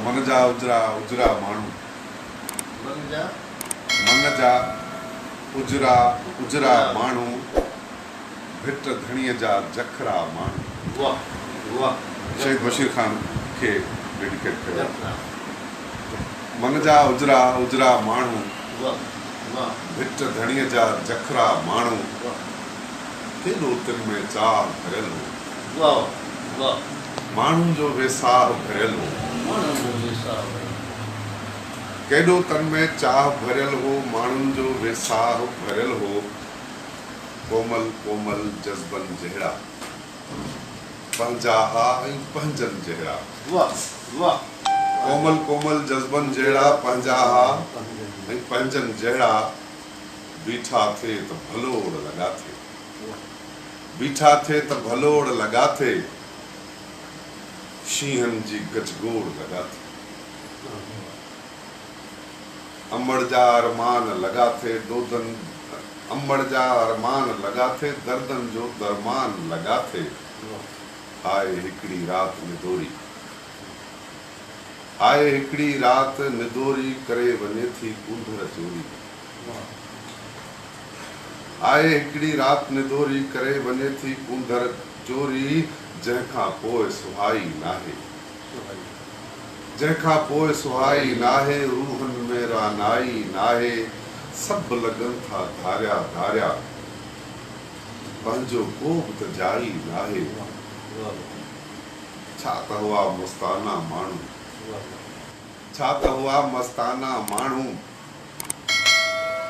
मन जा उजरा उजरा माण्हू मन जा उजरा उजरा माण्हू भिट धणीअ जा जखरा माण्हू। वाह वाह शहीद बशीर खान के डेडिकेट कयो। मन जा उजरा उजरा माण्हू वाह वाह भिट धणीअ जा जखरा माण्हू केॾो तिन में चाह भरियल हो। वाह वाह माण्हुनि जो वेसाह भरियल हो। केॾो तन में चाह भरियल हो। माण्हुनि जो वेसाह भरियल हो। कोमल कोमल जज़्बनि जहिड़ा पंहिंजा हा ऐं पंहिंजनि जहिड़ा। वाह वाह कोमल कोमल जज़्बनि जहिड़ा पंहिंजा हा ऐं पंहिंजनि जहिड़ा बीठा थे त भलोड़ लॻा थे। बीठा थे त भलोड़ लॻा थे शींहनि जी गजगोड़ लॻा थे। अंबड़ जा अरमान लॻा थे दोदन अंबड़ जा अरमान लॻा थे दर्दन जो दरमान लॻा थे। आए हिकिड़ी रात निदोरी आए हिकिड़ी रात निदोरी करे वञे थी कुंधर चोरी। आए हिकिड़ी रात निदोरी करे वञे थी कुंधर चोरी जंहिंखां पोइ सुहाई नाहे। जंहिंखां पोइ सुहाई नाहे रूहनि में रानाई नाहे। सभु लॻनि था धारिया धारिया पंहिंजो को बि त जाई नाहे। छा त हुआ मस्ताना माण्हू छा त हुआ मस्ताना माण्हू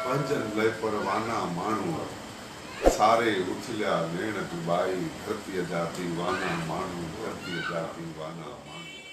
पंहिंजनि लाइ परवाना माण्हू सारे उथलिया नेण डुबाई धरतीअ जा दीवाना माण्हू धरतीअ जा दीवाना माण्हू।